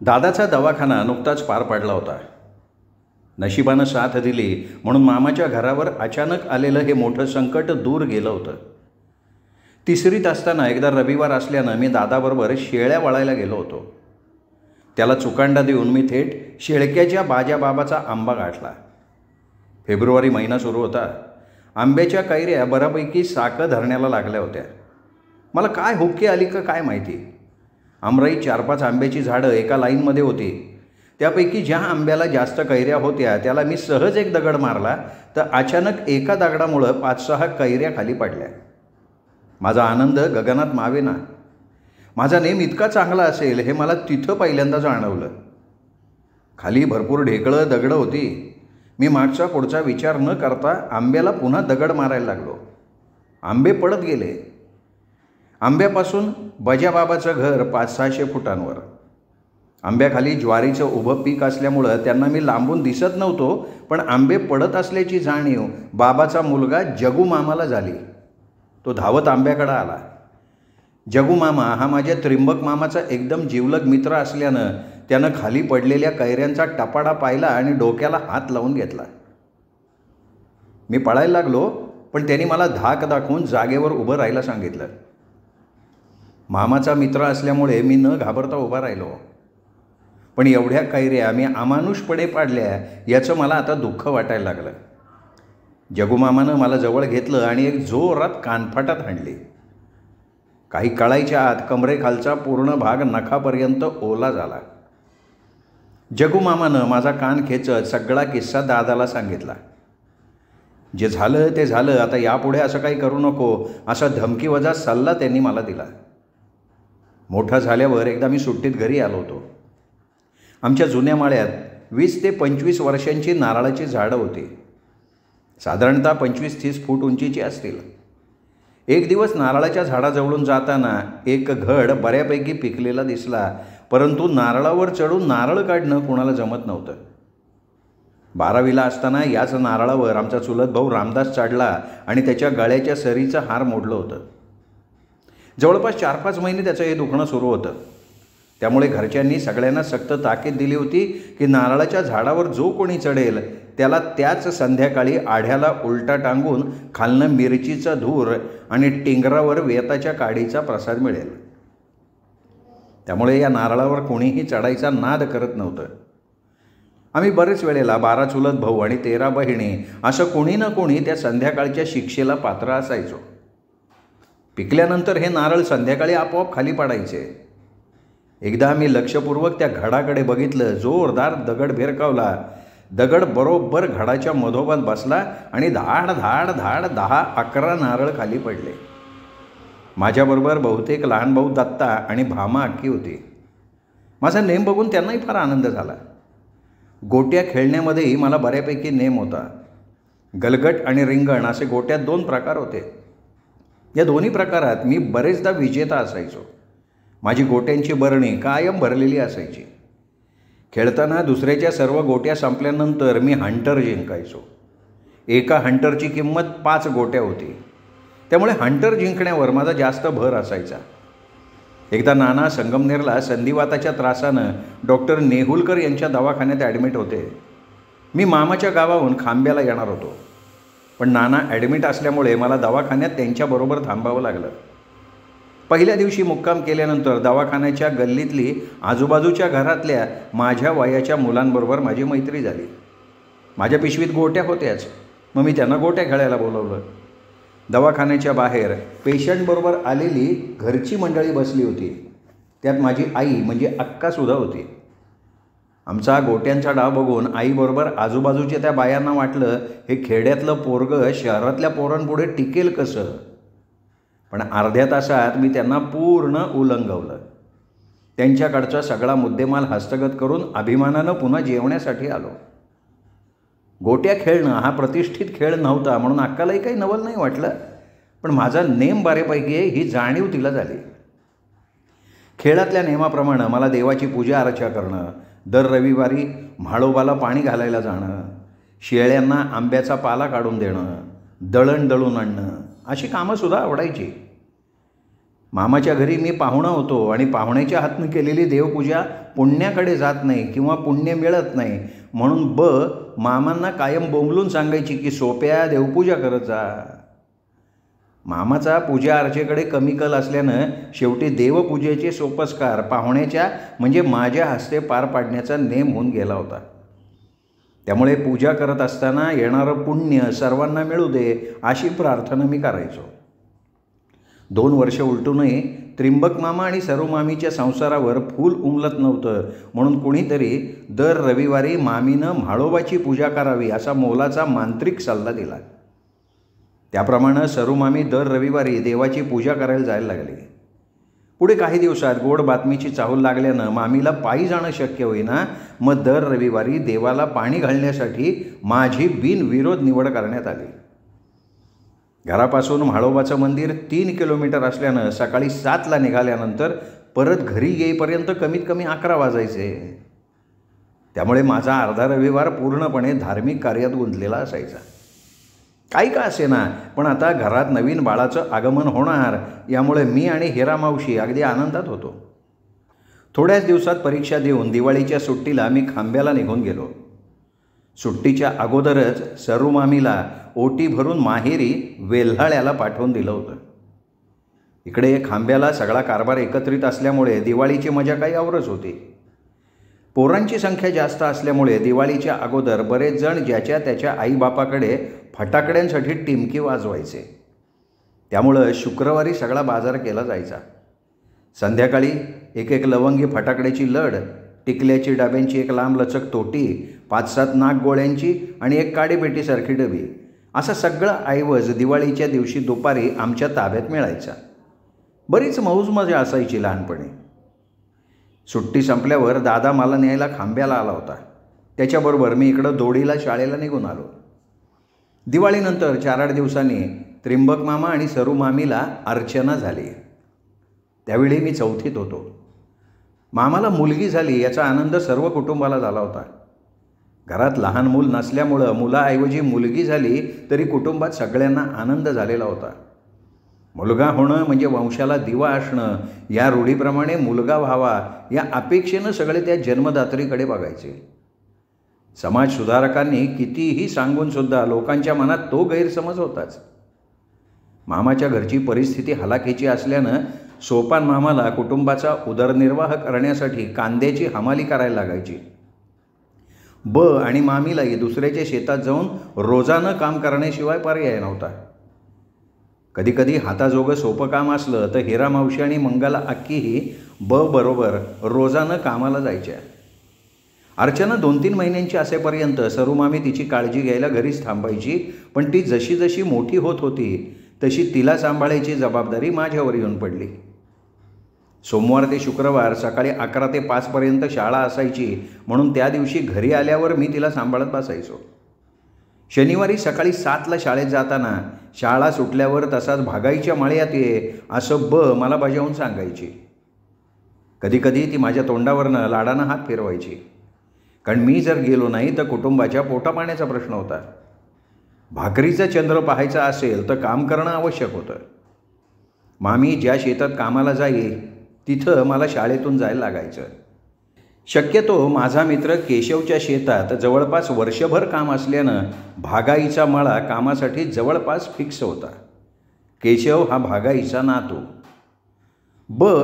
दादाचा दवाखाना नुकताच पार पडला होता. नशिबानं साथ दिली म्हणून मामाच्या घरावर अचानक आलेलं हे मोठं संकट दूर गेलं होतं. तिसरीत असताना एकदा रविवार असल्यानं मी दादाबरोबर शेळ्या वळायला गेलो होतो. त्याला चुकांडा देऊन मी थेट शेळक्याच्या बाजाबाबाचा आंबा गाठला. फेब्रुवारी महिना सुरू होता. आंब्याच्या कैऱ्या बऱ्यापैकी साकं धरण्याला लागल्या होत्या. मला काय हुक्की आली का काय माहिती. आमराई 4-5 आंब्याची झाडं एका लाईनमध्ये होती. त्यापैकी ज्या आंब्याला जास्त कैऱ्या होत्या त्याला मी सहज एक दगड मारला तर अचानक एका दगडामुळं 5-6 कैऱ्या खाली पडल्या. माझा आनंद गगनात मावेना. माझा नेम इतका चांगला असेल हे मला तिथं पहिल्यांदा जाणवलं. खाली भरपूर ढेकळं दगडं होती. मी मागचा पुढचा विचार न करता आंब्याला पुन्हा दगड मारायला लागलो. आंबे पडत गेले. आंब्यापासून बजाबाबाचं घर 500-600 फुटांवर. आंब्याखाली ज्वारीचं उभं पीक असल्यामुळं त्यांना मी लांबून दिसत नव्हतो, पण आंबे पडत असल्याची जाणीव बाबाचा मुलगा जगू मामाला झाली. तो धावत आंब्याकडे आला. जगू मामा हा माझ्या त्रिंबक मामाचा एकदम जिवलग मित्र असल्यानं त्यानं खाली पडलेल्या कैऱ्यांचा टपाडा पाहिला आणि डोक्याला हात लावून घेतला. मी पळायला लागलो, पण त्यांनी मला धाक दाखवून जागेवर उभं राहायला सांगितलं. मामाचा मित्र असल्यामुळे मी न घाबरता उभा राहिलो. पण एवढ्या कैऱ्या मी अमानुषपणे पाडल्या याचं मला आता दुःख वाटायला लागलं. जगूमामानं मला जवळ घेतलं आणि एक जोरात कानफाटात हाणली. काही कळायच्या आत कमरेखालचा पूर्ण भाग नखापर्यंत ओला झाला. जगूमामानं माझा कान खेचत सगळा किस्सा दादाला सांगितला. जे झालं ते झालं, आता यापुढे असं काही करू नको असा धमकीवजा सल्ला त्यांनी मला दिला. मोठा झाल्यावर एकदा मी सुट्टीत घरी आलो होतो. आमच्या जुन्या माळ्यात 20 ते 25 वर्षांची नारळाची झाडं होती. साधारणतः 25-30 फूट उंचीची असतील. एक दिवस नारळाच्या झाडाजवळून जाताना एक घड बऱ्यापैकी पिकलेला दिसला, परंतु नारळावर चढून नारळ काढणं कुणाला जमत नव्हतं. 12वीला असताना याच नारळावर आमचा चुलत भाऊ रामदास चढला आणि त्याच्या गळ्याच्या सरीचं हार मोडलं होतं. जवळपास 4-5 महिने त्याचं हे दुखणं सुरू होतं. त्यामुळे घरच्यांनी सगळ्यांना सक्त ताकीद दिली होती की नारळाच्या झाडावर जो कोणी चढेल त्याला त्याच संध्याकाळी आढ्याला उलटा टांगून खालनं मिरचीचा धूर आणि टिंगरावर वेताच्या काडीचा प्रसाद मिळेल. त्यामुळे या नारळावर कोणीही चढायचा नाद करत नव्हतं. आम्ही बरेच वेळेला 12 चुलत भाऊ आणि 13 बहिणी असं कोणी ना कोणी त्या संध्याकाळच्या शिक्षेला पात्र असायचो. पिकल्यानंतर हे नारळ संध्याकाळी आपोआप खाली पडायचे. एकदा मी लक्षपूर्वक त्या घडाकडे बघितलं. जोरदार दगड भिरकावला. दगड बरोबर घडाच्या मधोमध बसला आणि धाड धाड धाड 10-11 नारळ खाली पडले. माझ्याबरोबर बहुतेक लहान भाऊ दत्ता आणि भामा अक्की होती. माझा नेम बघून त्यांनाही फार आनंद झाला. गोट्या खेळण्यामध्येही मला बऱ्यापैकी नेम होता. गलगट आणि रिंगण असे गोट्यात 2 प्रकार होते. या दोन्ही प्रकारात मी बरेचदा विजेता असायचो. माझी गोट्यांची बरणी कायम भरलेली असायची. खेळताना दुसऱ्याच्या सर्व गोट्या संपल्यानंतर मी हंटर जिंकायचो. एका हंटरची किंमत 5 गोट्या होती. त्यामुळे हंटर जिंकण्यावर माझा जास्त भर असायचा. एकदा नाना संगमनेरला संधिवाताच्या त्रासानं डॉक्टर नेहुलकर यांच्या दवाखान्यात ॲडमिट होते. मी मामाच्या गावाहून खांब्याला येणार होतो, पण नाना ॲडमिट असल्यामुळे मला दवाखान्यात त्यांच्याबरोबर थांबावं लागलं. पहिल्या दिवशी मुक्काम केल्यानंतर दवाखान्याच्या गल्लीतली आजूबाजूच्या घरातल्या माझ्या वयाच्या मुलांबरोबर माझी मैत्री झाली. माझ्या पिशवीत गोट्या होत्याच, मग मी त्यांना गोट्या खेळायला बोलवलं. दवाखान्याच्या बाहेर पेशंटबरोबर आलेली घरची मंडळी बसली होती. त्यात माझी आई म्हणजे अक्कासुद्धा होती. आमचा गोट्यांचा डाव बघून आईबरोबर आजूबाजूच्या त्या बायांना वाटलं हे खेड्यातलं पोरगं शहरातल्या पोरांपुढे टिकेल कसं. पण अर्ध्या तासात मी त्यांना पूर्ण उलंगवलं. त्यांच्याकडचा सगळा मुद्देमाल हस्तगत करून अभिमानानं पुन्हा जेवण्यासाठी आलो. गोट्या खेळणं हा प्रतिष्ठित खेळ नव्हता म्हणून अक्कालाही काही नवल नाही वाटलं, पण माझा नेम बऱ्यापैकी ही जाणीव तिला झाली. खेळातल्या नेमाप्रमाणे मला देवाची पूजा अर्चा करणं, दर रविवारी म्हाळोबाला पाणी घालायला जाणं, शेळ्यांना आंब्याचा पाला काढून देणं, दळण दळून आणणं अशी कामंसुद्धा आवडायची. मामाच्या घरी मी पाहुणा होतो आणि पाहुण्याच्या हातनं केलेली देवपूजा पुण्याकडे जात नाही किंवा पुण्य मिळत नाही म्हणून मामांना कायम बोंबलून सांगायची की सोप्या देवपूजा करत जा. मामाचा पूजा अर्चेकडे कमी कल असल्यानं शेवटी देवपूजेचे सोपस्कार पाहुण्याच्या म्हणजे माझ्या हस्ते पार पाडण्याचा नेम होऊन गेला होता. त्यामुळे पूजा करत असताना येणारं पुण्य सर्वांना मिळू दे अशी प्रार्थना मी करायचो. 2 वर्ष उलटूनही त्रिंबक मामा आणि सरू मामीच्या संसारावर फूल उमलत नव्हतं म्हणून कुणीतरी दर रविवारी मामीनं म्हाळोबाची पूजा करावी असा मोलाचा मांत्रिक सल्ला दिला. त्याप्रमाणे सरू मामी दर रविवारी देवाची पूजा करायला जायला लागली. पुढे काही दिवसात गोड बातमीची चाहूल लागल्यानं मामीला पायी जाणं शक्य होईना. मग दर रविवारी देवाला पाणी घालण्यासाठी माझी बिनविरोध निवड करण्यात आली. घरापासून म्हाळोबाचं मंदिर 3 किलोमीटर असल्यानं सकाळी 7ला निघाल्यानंतर परत घरी येईपर्यंत कमीत कमी 11 वाजायचे. त्यामुळे माझा अर्धा रविवार पूर्णपणे धार्मिक कार्यात गुंतलेला असायचा. काही का असेना पण आता घरात नवीन बाळाचं आगमन होणार यामुळे मी आणि हिरा मावशी अगदी आनंदात होतो. थोड्याच दिवसात परीक्षा देऊन दिवाळीच्या सुट्टीला मी खांब्याला निघून गेलो. सुट्टीच्या अगोदरच सरू मामीला ओटी भरून माहेरी वेल्हाळ्याला पाठवून दिलं होतं. इकडे खांब्याला सगळा कारभार एकत्रित असल्यामुळे दिवाळीची मजा काही औरच होती. पोरांची संख्या जास्त असल्यामुळे दिवाळीच्या अगोदर बरेच जण ज्याच्या त्याच्या आईबापाकडे फटाकड्यांसाठी टिमकी वाजवायचे. त्यामुळं शुक्रवारी सगळा बाजार केला जायचा. संध्याकाळी एक लवंगी फटाकड्याची लढ, टिकल्याची डब्यांची एक लांबलचक तोटी, 5-7 नागगोळ्यांची आणि एक काडीपेटीसारखी डबी असा सगळा ऐवज दिवाळीच्या दिवशी दुपारी आमच्या ताब्यात मिळायचा. बरीच मौज मजा असायची लहानपणी. सुट्टी संपल्यावर दादा मला न्यायला खांब्याला आला होता. त्याच्याबरोबर मी इकडं दोडीला शाळेला निघून आलो. दिवाळीनंतर 4-8 दिवसांनी त्रिंबक मामा आणि सरू मामीला अर्चना झाली. त्यावेळी मी 4थीत होतो. मामाला मुलगी झाली याचा आनंद सर्व कुटुंबाला झाला होता. घरात लहान मूल नसल्यामुळं मुलाऐवजी मुलगी झाली तरी कुटुंबात सगळ्यांना आनंद झालेला होता. मुलगा होणं म्हणजे वंशाला दिवा असणं या रूढीप्रमाणे मुलगा व्हावा या अपेक्षेनं सगळे त्या जन्मदात्रीकडे बघायचे. समाज सुधारकांनी कितीही सांगूनसुद्धा लोकांच्या मनात तो गैरसमज होताच. मामाच्या घरची परिस्थिती हलाखीची असल्यानं सोपान मामाला कुटुंबाचा उदरनिर्वाह करण्यासाठी कांद्याची हमाली करायला लागायची. आणि मामीलाही दुसऱ्याच्या शेतात जाऊन रोजानं काम करण्याशिवाय पर्याय नव्हता. कधीकधी हाताजोगं सोपं काम असलं तर हिरा मावशी आणि मंगला अक्कीही बरोबर रोजानं कामाला जायच्या. अर्चना 2-3 महिन्यांची असेपर्यंत सरू मामी तिची काळजी घ्यायला घरीच थांबायची. पण ती जशी जशी मोठी होत होती तशी तिला सांभाळायची जबाबदारी माझ्यावर येऊन पडली. सोमवार ते शुक्रवार सकाळी 11 ते 5पर्यंत शाळा असायची म्हणून त्या दिवशी घरी आल्यावर मी तिला सांभाळत बसायचो. शनिवारी सकाळी 7ला शाळेत जाताना शाळा सुटल्यावर तसाच भागाईच्या माळ्यात ये असं मला बजावून सांगायची. कधीकधी ती माझ्या तोंडावरनं लाडानं हात फिरवायची. कारण मी जर गेलो नाही तर कुटुंबाच्या पोटापाण्याचा प्रश्न होता. भाकरीचा चंद्र पाहायचा असेल तर काम करणं आवश्यक होतं. मामी ज्या शेतात कामाला जाईल तिथं मला शाळेतून जायला लागायचं. शक्यतो माझा मित्र केशवच्या शेतात जवळपास वर्षभर काम असल्यानं भागाईचा मळा कामासाठी जवळपास फिक्स होता. केशव हा भागाईचा नातू.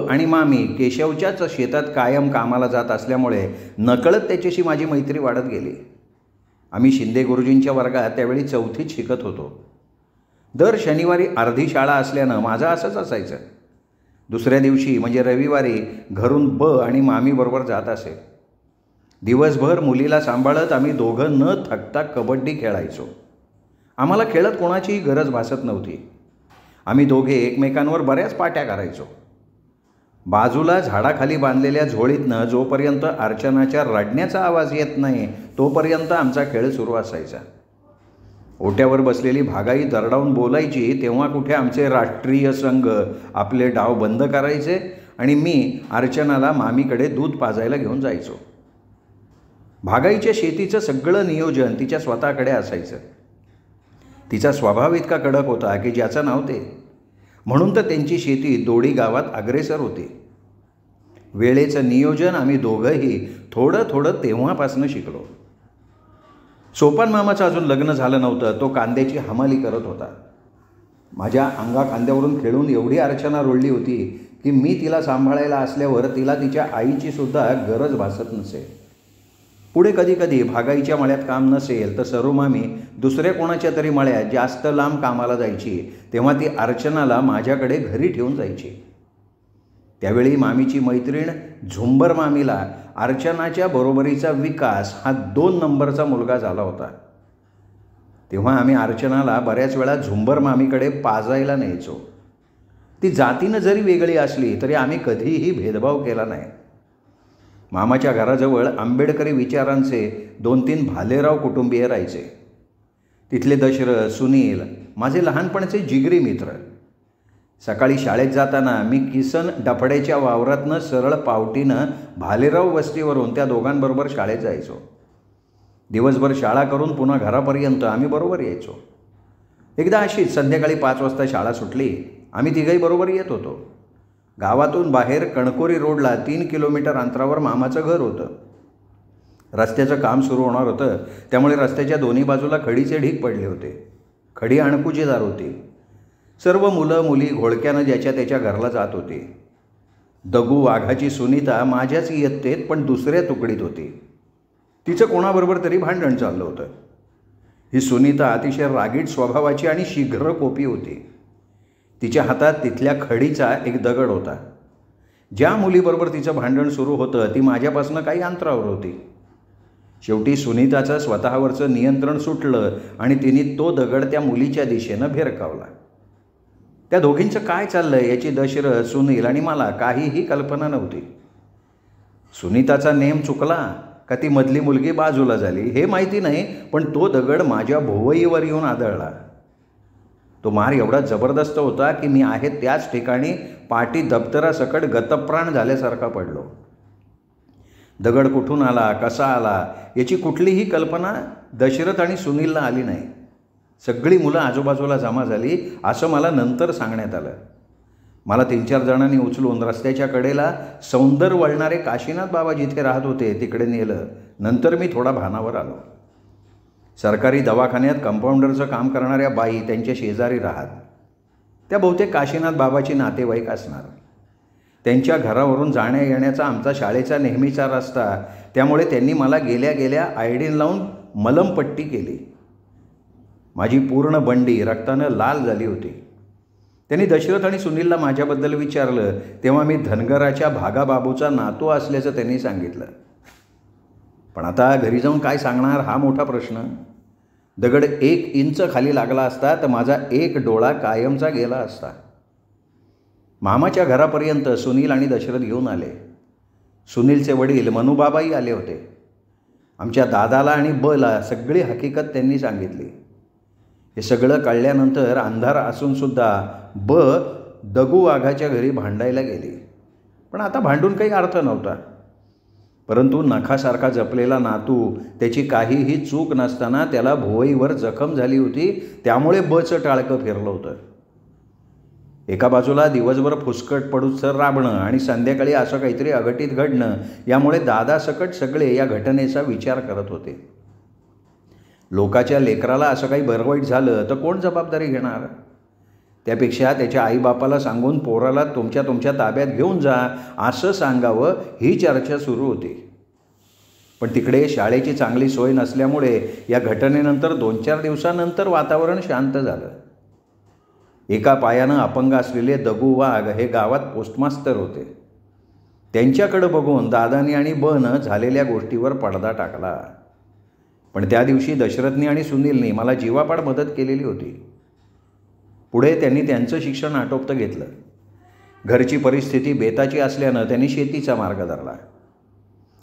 आणि मामी केशवच्याच शेतात कायम कामाला जात असल्यामुळे नकळत त्याच्याशी माझी मैत्री वाढत गेली. आम्ही शिंदे गुरुजींच्या वर्गात त्यावेळी 4थीत शिकत होतो. दर शनिवारी अर्धी शाळा असल्यानं माझं असंच असायचं. दुसऱ्या दिवशी म्हणजे रविवारी घरून आणि मामीबरोबर जात असे. दिवसभर मुलीला सांभाळत आम्ही दोघं न थकता कबड्डी खेळायचो. आम्हाला खेळत कोणाचीही गरज भासत नव्हती. आम्ही दोघे एकमेकांवर बऱ्याच पाट्या करायचो. बाजूला झाडाखाली बांधलेल्या झोळीतनं जोपर्यंत अर्चनाच्या रडण्याचा आवाज येत नाही तोपर्यंत आमचा खेळ सुरू असायचा. ओट्यावर बसलेली भागाई दरडावून बोलायची तेव्हा कुठे आमचे राष्ट्रीय संघ आपले डाव बंद करायचे आणि मी अर्चनाला मामीकडे दूध पाजायला घेऊन जायचो. भागाईच्या शेतीचं सगळं नियोजन तिच्या स्वतःकडे असायचं. तिचा स्वभाव इतका कडक होता की ज्याचं नाव ते. म्हणून तर त्यांची शेती दोडी गावात अग्रेसर होती. वेळेचं नियोजन आम्ही दोघंही थोडं थोडं तेव्हापासून शिकलो. सोपान मामाचं अजून लग्न झालं नव्हतं. तो कांद्याची हमाली करत होता. माझ्या खांद्यावरून खेळून एवढी अर्चना रोडली होती की मी तिला सांभाळायला असल्यावर तिला तिच्या आईची सुद्धा गरज भासत नसे. पुढे कधी कधी भागाईच्या मळ्यात काम नसेल तर सरूमामी दुसऱ्या कोणाच्या तरी मळ्यात जास्त लांब कामाला जायची. तेव्हा ती अर्चनाला माझ्याकडे घरी ठेवून जायची. त्यावेळी मामीची मैत्रीण झुंबर मामीला अर्चनाच्या बरोबरीचा विकास हा 2 नंबरचा मुलगा झाला होता. तेव्हा आम्ही अर्चनाला बऱ्याच वेळा झुंबर मामीकडे पाजायला न्यायचो. ती जातीनं जरी वेगळी असली तरी आम्ही कधीही भेदभाव केला नाही. मामाच्या घराजवळ आंबेडकरी विचारांचे 2-3 भालेराव कुटुंबीय राहायचे. तिथले दशरथ, सुनील माझे लहानपणचे जिगरी मित्र. सकाळी शाळेत जाताना मी किसन डफड्याच्या वावरातनं सरळ पावटीनं भालेराव वस्तीवरून त्या दोघांबरोबर शाळेत जायचो. दिवसभर शाळा करून पुन्हा घरापर्यंत आम्ही बरोबर यायचो. एकदा अशीच संध्याकाळी 5 वाजता शाळा सुटली. आम्ही तिघंही बरोबर येत होतो. गावातून बाहेर कणकोरी रोडला 3 किलोमीटर अंतरावर मामाचं घर होतं. रस्त्याचं काम सुरू होणार होतं, त्यामुळे रस्त्याच्या दोन्ही बाजूला खडीचे ढीग पडले होते. खडी अणकुचीदार होती. सर्व मुलं मुली घोळक्यानं ज्याच्या त्याच्या घरला जात होती. दगू वाघाची सुनीता माझ्याच इयत्तेत पण दुसऱ्या तुकडीत होती. तिचं कोणाबरोबर तरी भांडण चाललं होतं. ही सुनीता अतिशय रागीट स्वभावाची आणि शीघ्र कोपी होती. तिच्या हातात तिथल्या खडीचा एक दगड होता. ज्या मुलीबरोबर तिचं भांडण सुरू होतं ती माझ्यापासून काही अंतरावर होती. शेवटी सुनीताचं स्वतःवरचं नियंत्रण सुटलं आणि तिने तो दगड त्या मुलीच्या दिशेनं भिरकावला. त्या दोघींचं काय चाललंय याची दशरथ, सुनील आणि मला काहीही कल्पना नव्हती. सुनीताचा नेम चुकला का ती मधली मुलगी बाजूला झाली हे माहिती नाही, पण तो दगड माझ्या भोवईवर येऊन आदळला. तो मार एवढा जबरदस्त होता की मी आहे त्याच ठिकाणी पाठी दप्तरासकट गतप्राण झाल्यासारखा पडलो. दगड कुठून आला, कसा आला याची कुठलीही कल्पना दशरथ आणि सुनीलला आली नाही. सगळी मुलं आजूबाजूला जमा झाली असं मला नंतर सांगण्यात आलं. मला 3-4 जणांनी उचलून रस्त्याच्या कडेला सौंदर वळणारे काशीनाथ बाबा जिथे राहत होते तिकडे नेलं. नंतर मी थोडा भानावर आलो. सरकारी दवाखान्यात कंपाऊंडरचं काम करणाऱ्या बाई त्यांच्या शेजारी राहत. त्या बहुतेक काशीनाथ बाबाची नातेवाईक असणार. त्यांच्या घरावरून जाण्या येण्याचा आमचा शाळेचा नेहमीचा रस्ता, त्यामुळे त्यांनी मला गेल्या गेल्या आयडीन लावून मलमपट्टी केली. माझी पूर्ण बंडी रक्तानं लाल झाली होती. त्यांनी दशरथ आणि सुनीलला माझ्याबद्दल विचारलं तेव्हा मी धनगराच्या भागाबाबूचा नातू असल्याचं त्यांनी सांगितलं. पण आता घरी जाऊन काय सांगणार हा मोठा प्रश्न. दगड 1 इंच खाली लागला असता तर माझा एक डोळा कायमचा गेला असता. मामाच्या घरापर्यंत सुनील आणि दशरथ घेऊन आले. सुनीलचे वडील मनुबाबाही आले होते. आमच्या दादाला आणि बला सगळी हकीकत त्यांनी सांगितली. हे सगळं कळल्यानंतर अंधार असूनसुद्धा दगू वाघाच्या घरी भांडायला गेली. पण आता भांडून काही अर्थ नव्हता. परंतु नखासारखा जपलेला नातू, त्याची काहीही चूक नसताना त्याला भोवईवर जखम झाली होती, त्यामुळे बचं टाळकं फिरलं होतं. एका बाजूला दिवसभर फुसकट पडूसर राबणं आणि संध्याकाळी असं काहीतरी अघटित घडणं, यामुळे दादासकट सगळे या घटनेचा विचार करत होते. लोकाच्या लेकराला असं काही बरवाईट झालं तर कोण जबाबदारी घेणार. त्यापेक्षा त्याच्या आईबापाला सांगून पोराला तुमच्या ताब्यात घेऊन जा असं सांगावं ही चर्चा सुरू होती. पण तिकडे शाळेची चांगली सोय नसल्यामुळे या घटनेनंतर 2-4 दिवसानंतर वातावरण शांत झालं. एका पायानं अपंग असलेले दगू वाघ हे गावात पोस्टमास्तर होते. त्यांच्याकडे बघून दादानी आणि बनं झालेल्या गोष्टीवर पडदा टाकला. पण त्या दिवशी दशरथनी आणि सुनीलनी मला जीवापाड मदत केलेली होती. पुढे त्यांनी त्यांचं शिक्षण आटोपतं घेतलं. घरची परिस्थिती बेताची असल्यानं त्यांनी शेतीचा मार्ग धरला.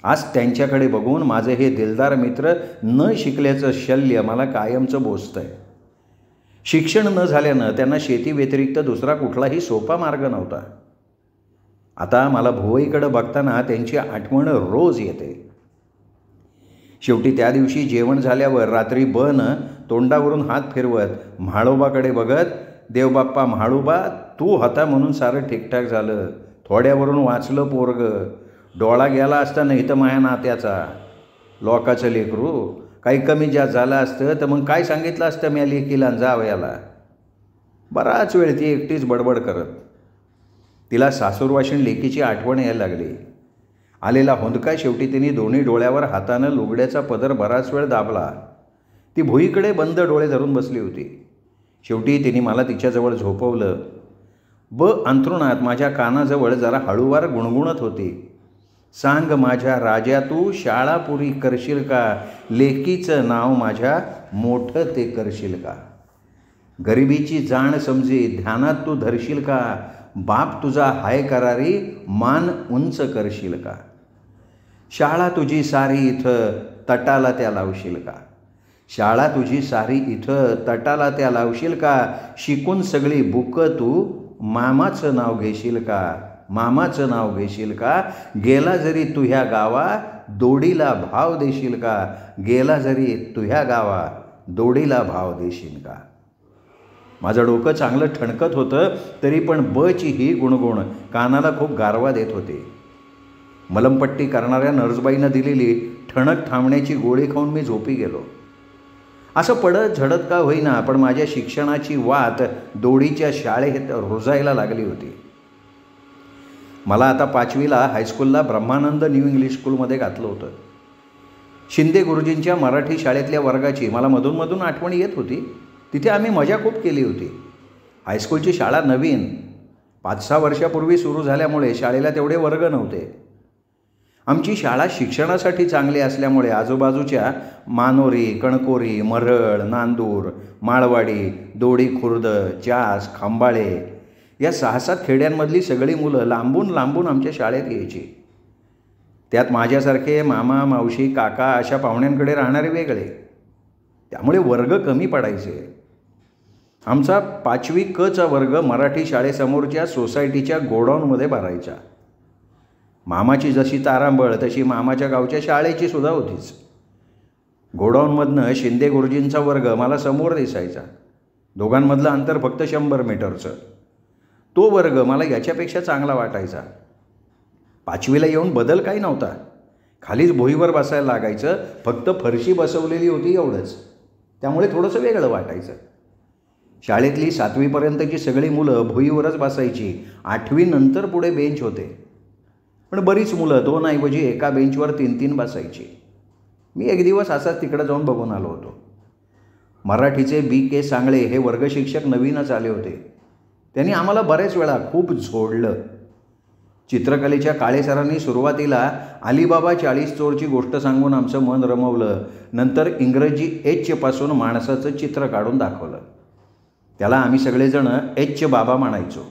आज त्यांच्याकडे बघून माझे हे दिलदार मित्र न शिकल्याचं शल्य मला कायमचं बोचतंय. शिक्षण न झाल्यानं त्यांना शेती व्यतिरिक्त दुसरा कुठलाही सोपा मार्ग नव्हता. आता मला भुवईकडं बघताना त्यांची आठवण रोज येते. शेवटी त्या दिवशी जेवण झाल्यावर रात्री बनं तोंडावरून हात फिरवत म्हाळोबाकडे बघत देवबाप्पा म्हाळूबा तू होता म्हणून सारं ठीकठाक झालं, थोड्यावरून वाचलं पोरग, डोळा गेला असता नाही तर माया नात्याचा. लोकाचं लेकरू काही कमी जास्त झालं असतं तर मग काय सांगितलं असतं मी लेकीला जावयाला. बराच वेळ ती एकटीच बडबड करत. तिला सासूरवाशीण लेकीची आठवण यायला लागली. आलेला हुंदका शेवटी तिने दोन्ही डोळ्यावर हातानं लुगड्याचा पदर बराच वेळ दाबला. ती भुईकडे बंद डोळे धरून बसली होती. शेवटी तिने मला तिच्याजवळ झोपवलं. अंथरुणात माझ्या कानाजवळ जरा हळूवार गुणगुणत होती. सांग माझ्या राजा तू शाळा पुरी करशील का, लेकीचं नाव माझ्या मोठं ते करशील का. गरिबीची जाण समजी ध्यानात तू धरशील का, बाप तुझा हाय करारी मान उंच करशील का. शाळा तुझी सारी इथं तटाला त्या लावशील का, शाळा तुझी सारी इथं तटाला त्या लावशील का. शिकून सगळी बुकं तू मामाचं नाव घेशील का, मामाचं नाव घेशील का. गेला जरी तुह्या गावा दोडीला भाव देशील का, गेला जरी तुह्या गावा दोडीला भाव देशील का. माझं डोकं चांगलं ठणकत होतं तरी पण बची ही गुणगुण कानाला खूप गारवा देत होती. मलमपट्टी करणाऱ्या नर्सबाईनं दिलेली ठणक थांबण्याची गोळी खाऊन मी झोपी गेलो. असं पडत झडत का होईना पण माझ्या शिक्षणाची वात दोडीच्या शाळेत रुजायला लागली होती. मला आता 5वीला हायस्कूलला ब्रह्मानंद न्यू इंग्लिश स्कूलमध्ये घातलं होतं. शिंदे गुरुजींच्या मराठी शाळेतल्या वर्गाची मला मधून आठवण येत होती. तिथे आम्ही मजा खूप केली होती. हायस्कूलची शाळा नवीन 5-6 वर्षापूर्वी सुरू झाल्यामुळे शाळेला तेवढे वर्ग नव्हते. आमची शाळा शिक्षणासाठी चांगली असल्यामुळे आजूबाजूच्या मानोरी, कणकोरी, मरळ, नांदूर, माळवाडी, दोडी खुर्द, चास, खांबाळे या 6-7 खेड्यांमधली सगळी मुलं लांबून आमच्या शाळेत यायची. त्यात माझ्यासारखे मामा, मावशी, काका अशा पाहुण्यांकडे राहणारे वेगळे. त्यामुळे वर्ग कमी पडायचे. आमचा 5वी कचा वर्ग मराठी शाळेसमोरच्या सोसायटीच्या गोडाऊनमध्ये भरायचा. मामाची जशी तारांबळ तशी मामाच्या गावच्या शाळेची सुद्धा होतीच. गोडाऊनमधनं शिंदे गुरुजींचा वर्ग मला समोर दिसायचा. दोघांमधलं अंतर फक्त 100 मीटरचं. तो वर्ग मला याच्यापेक्षा चांगला वाटायचा. 5वीला येऊन बदल काही नव्हता. खालीच भुईवर बसायला लागायचं, फक्त फरशी बसवलेली होती एवढंच. त्यामुळे थोडंसं वेगळं वाटायचं. शाळेतली 7वीपर्यंतची सगळी मुलं भुईवरच बसायची. 8वी नंतर पुढे बेंच होते. पण बरीच मुलं 2 ऐवजी एका बेंचवर 3-3 बसायची. मी एक दिवस असाच तिकडं जाऊन बघून आलो होतो. मराठीचे B.K. सांगळे हे वर्गशिक्षक नवीनच आले होते. त्यांनी आम्हाला बऱ्याच वेळा खूप झोडलं. चित्रकलेच्या काळे सरांनी सुरुवातीला अलिबाबा 40 चोरची गोष्ट सांगून आमचं मन रमवलं. नंतर इंग्रजी H पासून माणसाचं चित्र काढून दाखवलं. त्याला आम्ही सगळेजण H बाबा म्हणायचो.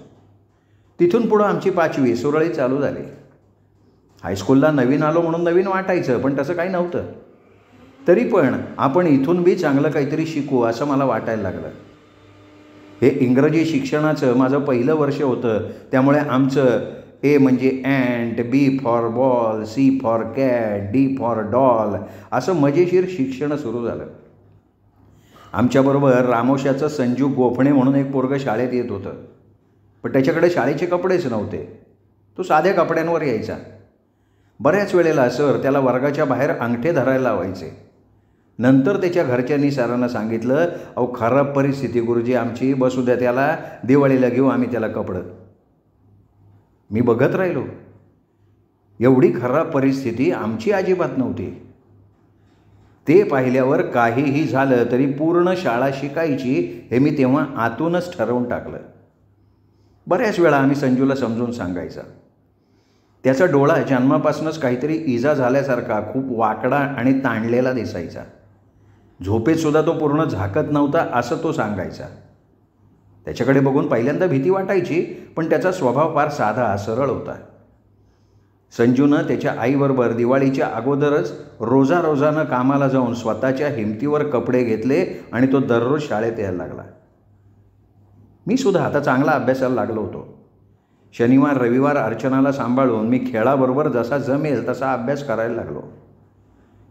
तिथून पुढं आमची 5वी सुरळीत चालू झाली. हायस्कूलला नवीन आलो म्हणून नवीन वाटायचं, पण तसं काही नव्हतं. तरी पण आपण इथून बी चांगलं काहीतरी शिकू असं मला वाटायला लागलं. हे इंग्रजी शिक्षणाचं माझं पहिलं वर्ष होतं. त्यामुळे आमचं A म्हणजे ॲन्ट, B for ball, C for cat, D for doll असं मजेशीर शिक्षण सुरू झालं. आमच्याबरोबर रामोशाचं संजू गोफणे म्हणून एक पोरगं शाळेत येत होतं. पण त्याच्याकडे शाळेचे कपडेच नव्हते. तो साध्या कपड्यांवर यायचा. बऱ्याच वेळेला सर त्याला वर्गाच्या बाहेर अंगठे धरायला लावायचे. नंतर त्याच्या घरच्यांनी सरांना सांगितलं, अहो खराब परिस्थिती गुरुजी आमची, बसू द्या त्याला, दिवाळीला घेऊ आम्ही त्याला कपडं. मी बघत राहिलो. एवढी खराब परिस्थिती आमची अजिबात नव्हती. ते पाहिल्यावर काहीही झालं तरी पूर्ण शाळा शिकायची हे मी तेव्हा आतूनच ठरवून टाकलं. बऱ्याच वेळा आम्ही संजूला समजून सांगायचा. त्याचा डोळा जन्मापासूनच काहीतरी इजा झाल्यासारखा खूप वाकडा आणि ताणलेला दिसायचा. झोपेतसुद्धा तो पूर्ण झाकत नव्हता असं तो सांगायचा. त्याच्याकडे बघून पहिल्यांदा भीती वाटायची, पण त्याचा स्वभाव फार साधा सरळ होता. संजूनं त्याच्या आईबरोबर दिवाळीच्या अगोदरच रोजानं कामाला जाऊन स्वतःच्या हिमतीवर कपडे घेतले आणि तो दररोज शाळेत यायला लागला. मी सुद्धा आता चांगला अभ्यासाला लागलो होतो. शनिवार रविवार अर्चनाला सांभाळून मी खेळाबरोबर जसा जमेल तसा अभ्यास करायला लागलो.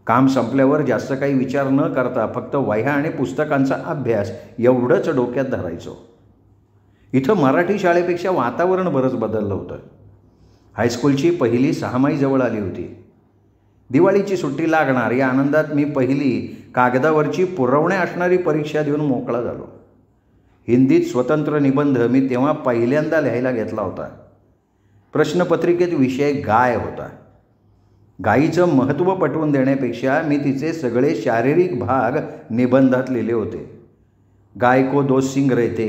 काम संपल्यावर जास्त काही विचार न करता फक्त वह्या आणि पुस्तकांचा अभ्यास एवढंच डोक्यात धरायचो. इथं मराठी शाळेपेक्षा वातावरण बरंच बदललं होतं. हायस्कूलची पहिली 6माही जवळ आली होती. दिवाळीची सुट्टी लागणार या आनंदात मी पहिली कागदावरची पुरवण्या असणारी परीक्षा देऊन मोकळा झालो. हिंदीत स्वतंत्र निबंध मी तेव्हा पहिल्यांदा लिहायला घेतला होता. प्रश्नपत्रिकेत विषय गाय होता. गायीचं महत्त्व पटवून देण्यापेक्षा मी तिचे सगळे शारीरिक भाग निबंधात लिहिले होते. गाय को 2 सींग रहते,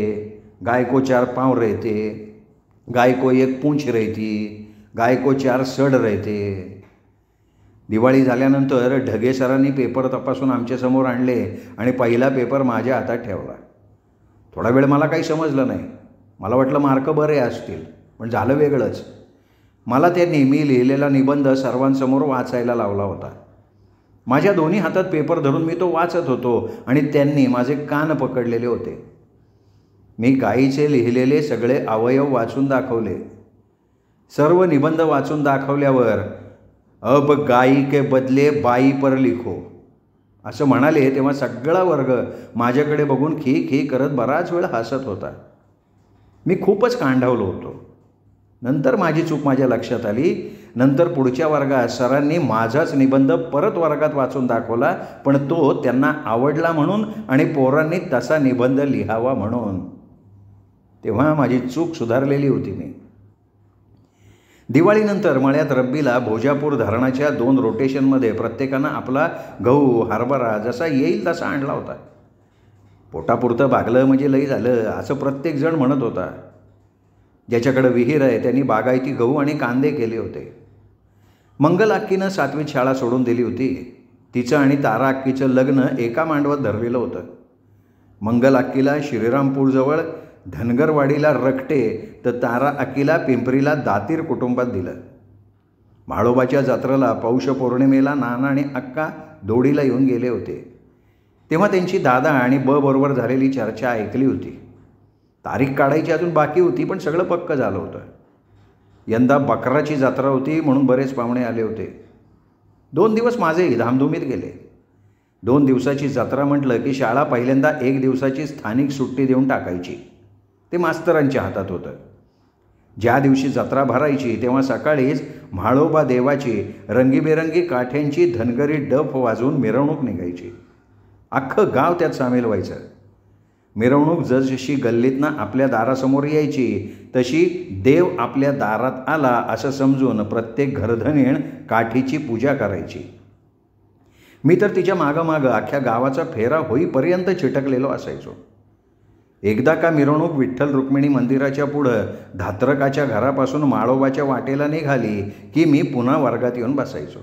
गाय को 4 पाँव रहते, गाय को 1 पूंछ रहती, गाय को 4 सड रहते. दिवाळी झाल्यानंतर ढगे सरांनी पेपर तपासून आमच्यासमोर आणले आणि पहिला पेपर माझ्या हातात ठेवला. थोडा वेळ मला काही समजलं नाही. मला वाटलं मार्क बरे असतील, पण झालं वेगळंच. मला ते नेहमी लिहिलेला निबंध सर्वांसमोर वाचायला लावला होता. माझ्या दोन्ही हातात पेपर धरून मी तो वाचत होतो आणि त्यांनी माझे कान पकडलेले होते. मी गायीचे लिहिलेले सगळे अवयव वाचून दाखवले. सर्व निबंध वाचून दाखवल्यावर अब गाई के बदले बाई पर लिखो असं म्हणाले तेव्हा सगळा वर्ग माझ्याकडे बघून खी खी करत बराच वेळ हसत होता. मी खूपच कांडावलो होतो. नंतर माझी चूक माझ्या लक्षात आली. नंतर पुढच्या वर्गात सरांनी माझाच निबंध परत वर्गात वाचून दाखवला, पण तो त्यांना आवडला म्हणून आणि पोरांनी तसा निबंध लिहावा म्हणून. तेव्हा माझी चूक सुधारलेली होती मी. दिवाळीनंतर मळ्यात रब्बीला भोजापूर धरणाच्या 2 रोटेशनमध्ये प्रत्येकानं आपला गहू हरभरा जसा येईल तसा आणला होता. पोटापुरतं भागलं म्हणजे लई झालं असं प्रत्येकजण म्हणत होता. ज्याच्याकडे विहीर आहे त्यांनी बागायती गहू आणि कांदे केले होते. मंगल अक्कीनं 7वीत शाळा सोडून दिली होती. तिचं आणि तारा अक्कीचं लग्न एका मांडवात धरलेलं होतं. मंगल अक्कीला श्रीरामपूरजवळ धनगरवाडीला रकटे तर तारा अक्कीला पिंपरीला दातीर कुटुंबात दिलं. म्हाळोबाच्या जत्रेला पौष पौर्णिमेला नाना आणि अक्का दोडीला येऊन गेले होते. तेव्हा त्यांची दादा आणि बरोबर झालेली चर्चा ऐकली होती. तारीख काढायची अजून बाकी होती, पण सगळं पक्क झालं होतं. यंदा बकराची जत्रा होती म्हणून बरेच पाहुणे आले होते. 2 दिवस माझेही धामधुमीत गेले. 2 दिवसाची जत्रा म्हटलं की शाळा पहिल्यांदा 1 दिवसाची स्थानिक सुट्टी देऊन टाकायची. ते मास्तरांच्या हातात होतं. ज्या दिवशी जत्रा भरायची तेव्हा सकाळीच म्हाळोबा देवाची रंगीबेरंगी काठ्यांची धनगरी डफ वाजवून मिरवणूक निघायची. अख्खं गाव त्यात सामील व्हायचं. मिरवणूक जशी गल्लीतनं आपल्या दारासमोर यायची तशी देव आपल्या दारात आला असं समजून प्रत्येक घरधनीण काठीची पूजा करायची. मी तर तिच्या मागं अख्ख्या गावाचा फेरा होईपर्यंत चिटकलेलो असायचो. एकदा का मिरवणूक विठ्ठल रुक्मिणी मंदिराच्या पुढं धात्रकाच्या घरापासून माळोबाच्या वाटेला निघाली की मी पुन्हा वर्गात येऊन बसायचो.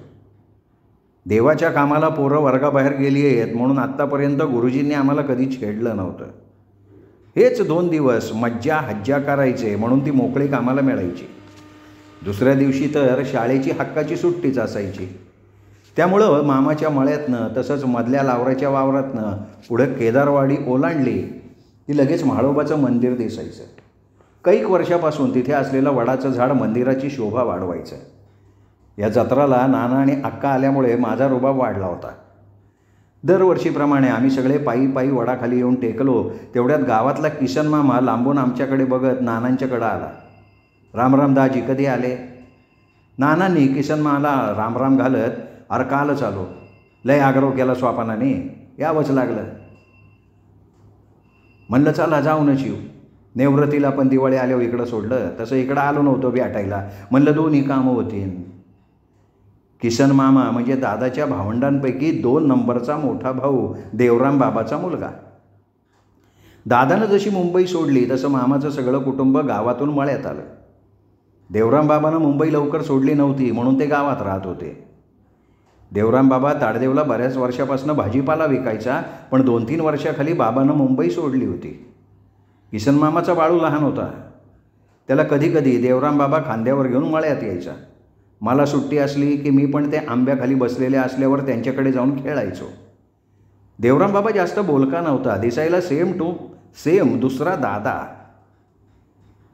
देवाच्या कामाला पोरं वर्गाबाहेर गेली आहेत म्हणून आत्तापर्यंत गुरुजींनी आम्हाला कधी छेडलं नव्हतं. हेच 2 दिवस मज्जा हज्जा करायचे म्हणून ती मोकळी कामाला मिळायची. दुसऱ्या दिवशी तर शाळेची हक्काची सुट्टीच असायची. त्यामुळं मामाच्या मळ्यातनं तसंच मधल्या लावराच्या वावरातनं पुढं केदारवाडी ओलांडली की लगेच म्हाळोबाचं मंदिर दिसायचं. कैक वर्षापासून तिथे असलेलं वडाचं झाड मंदिराची शोभा वाढवायचं. या जत्राला नाना आणि अक्का आल्यामुळे माझा रुबाब वाढला होता. दरवर्षीप्रमाणे आम्ही सगळे पायी पायी वडाखाली येऊन टेकलो. तेवढ्यात गावातला किसन मामा लांबून आमच्याकडे बघत नानांच्याकडं आला. रामराम दाजी, कधी आले? नानांनी किसन मामाला रामराम घालत, अरे कालच आलो, लय आग्रह केला स्वापानाने, यावंच लागलं. म्हणलं चला जाऊनच येऊ. नेवरतीला पण दिवाळी आल्यावर इकडं सोडलं, तसं इकडं आलो नव्हतो भेटायला. म्हणलं 2 कामं होतील. किसन मामा म्हणजे दादाच्या भावंडांपैकी 2 नंबरचा मोठा भाऊ, देवराम बाबाचा मुलगा. दादानं जशी मुंबई सोडली तसं मामाचं सगळं कुटुंब गावातून मळ्यात आलं. देवराम बाबानं मुंबई लवकर सोडली नव्हती म्हणून ते गावात राहत होते. देवराम बाबा ताडदेवला बऱ्याच वर्षापासून भाजीपाला विकायचा, पण 2-3 वर्षाखाली बाबानं मुंबई सोडली होती. किसन मामाचा बाळू लहान होता. त्याला कधीकधी देवराम बाबा खांद्यावर घेऊन मळ्यात यायचा. मला सुट्टी असली की मी पण ते आंब्याखाली बसलेले असल्यावर त्यांच्याकडे जाऊन खेळायचो. देवराम बाबा जास्त बोलका नव्हता. दिसायला सेम टू सेम दुसरा दादा.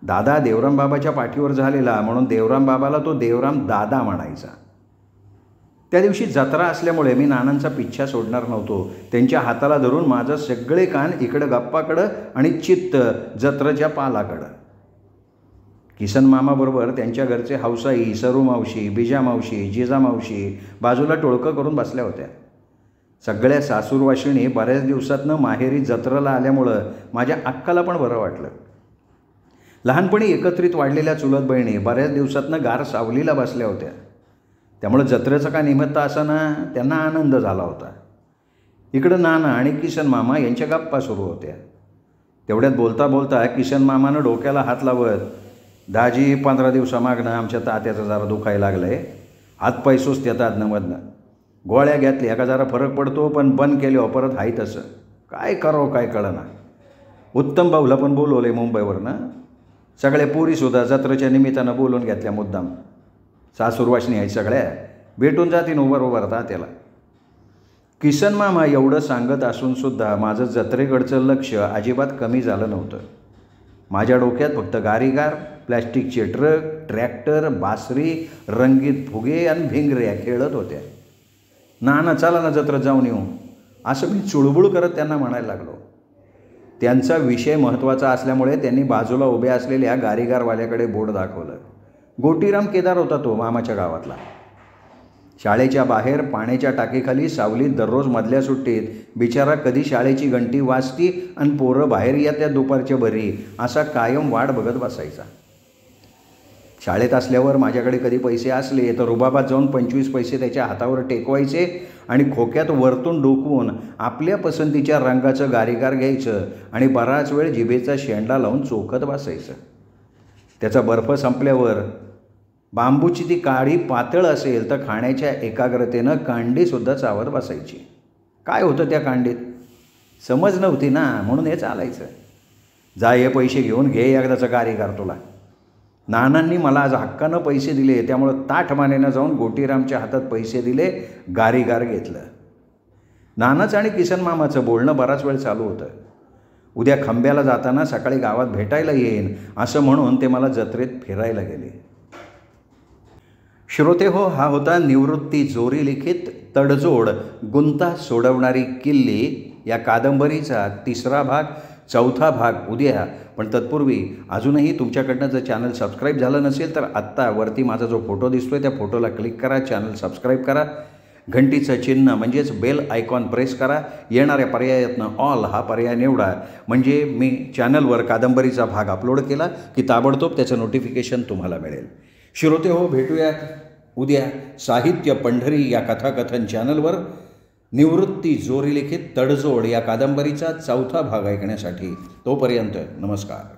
दादा देवराम बाबाच्या पाठीवर झालेला म्हणून देवराम बाबाला तो देवराम दादा म्हणायचा. त्या दिवशी जत्रा असल्यामुळे मी नानांचा पिच्छा सोडणार नव्हतो. त्यांच्या हाताला धरून माझं सगळे कान इकडं गप्पाकडं आणि चित्त जत्रेच्या पालाकडं. किसन मामाबरोबर त्यांच्या घरचे हौसाई, सरू मावशी, बिजा मावशी, जिजा मावशी बाजूला टोळकं करून बसल्या होत्या. सगळ्या सासूरवाशिणी बऱ्याच दिवसातनं माहेरी जत्रेला आल्यामुळं माझ्या अक्काला पण बरं वाटलं. लहानपणी एकत्रित वाढलेल्या चुलत बहिणी बऱ्याच दिवसातनं गार सावलीला बसल्या होत्या. त्यामुळं जत्रेचं का निमित्त असताना त्यांना आनंद झाला होता. इकडं नाना आणि किसन मामा यांच्या गप्पा सुरू होत्या. तेवढ्यात बोलता बोलता किसन मामानं डोक्याला हात लावत, दाजी 15 दिवसामागनं आमच्या तात्याचं जरा दुखायला लागलं आहे, हातपाय सुस्त येतात नमधनं, गोळ्या घेतल्या का जरा फरक पडतो, पण बंद केल्यावर परत आहे तसं, काय करावं काय कळना. उत्तम भाऊला पण बोलवलं आहे मुंबईवरनं. सगळ्या पोरीसुद्धा जत्रेच्या निमित्तानं बोलवून घेतल्या मुद्दाम. सासूरवाशिनी आहेत सगळ्या, भेटून जातीन उभं तात्याला. किसन मामा एवढं सांगत असूनसुद्धा माझं जत्रेकडचं लक्ष अजिबात कमी झालं नव्हतं. माझ्या डोक्यात फक्त गारीगार, प्लॅस्टिकचे ट्रक, ट्रॅक्टर, बासरी, रंगीत फुगे आणि भिंगऱ्या खेळत होत्या. नाना चला ना जत्रेत जाऊन येऊ, असं मी चुळबुळ करत त्यांना म्हणायला लागलो. त्यांचा विषय महत्त्वाचा असल्यामुळे त्यांनी बाजूला उभ्या असलेल्या गारीगारवाल्याकडे बोट दाखवलं. गोटीराम केदार होता तो मामाच्या गावातला. शाळेच्या बाहेर पाण्याच्या टाकीखाली सावलीत दररोज मधल्या सुट्टीत बिचारा कधी शाळेची घंटी वाजती आणि पोरं बाहेर येत्या दुपारच्या भरी असा कायम वाट बघत बसायचा. शाळेत असल्यावर माझ्याकडे कधी पैसे असले तर रुबाबात जाऊन 25 पैसे त्याच्या हातावर टेकवायचे आणि खोक्यात वरतून डोकवून आपल्या पसंतीच्या रंगाचं गारीगार घ्यायचं आणि बराच वेळ जिभेचा शेंडा लावून चोखत बसायचं. त्याचा बर्फ संपल्यावर बांबूची ती काडी पातळ असेल तर खाण्याच्या एकाग्रतेनं कांडीसुद्धा चावत बसायची. काय होतं त्या कांडीत समज नव्हती ना, म्हणून हे चालायचं. जा हे पैसे घेऊन घे एकदाचं गारीगार तुला. नानांनी मला आज हक्कानं पैसे दिले, त्यामुळं ताठमानेनं जाऊन गोटीरामच्या हातात पैसे दिले, गारीगार घेतलं. नानाचं आणि किसन मामाचं बोलणं बराच वेळ चालू होतं. उद्या खंब्याला जाताना सकाळी गावात भेटायला येईन असं म्हणून ते मला जत्रेत फिरायला गेले. श्रोते हो, हा होता निवृत्ती जोरी लिखित तडजोड गुंता सोडवणारी किल्ली या कादंबरीचा 3रा भाग. 4था भाग उद्या. पण तत्पूर्वी अजूनही तुमच्याकडनं जर चॅनल सबस्क्राईब झालं नसेल तर आत्ता वरती माझा जो फोटो दिसतोय त्या फोटोला क्लिक करा, चॅनल सबस्क्राईब करा, घंटीचं चिन्ह म्हणजेच बेल आयकॉन प्रेस करा, येणाऱ्या पर्यायातनं ऑल हा पर्याय निवडा, म्हणजे मी चॅनलवर कादंबरीचा भाग अपलोड केला की ताबडतोब त्याचं नोटिफिकेशन तुम्हाला मिळेल. श्रोते हो, भेटूयात उद्या साहित्य पंढरी या कथाकथन चॅनलवर निवृत्ती जोरी लिखित तडजोड या कादंबरीचा 4था भाग ऐकण्यासाठी. तोपर्यंत नमस्कार.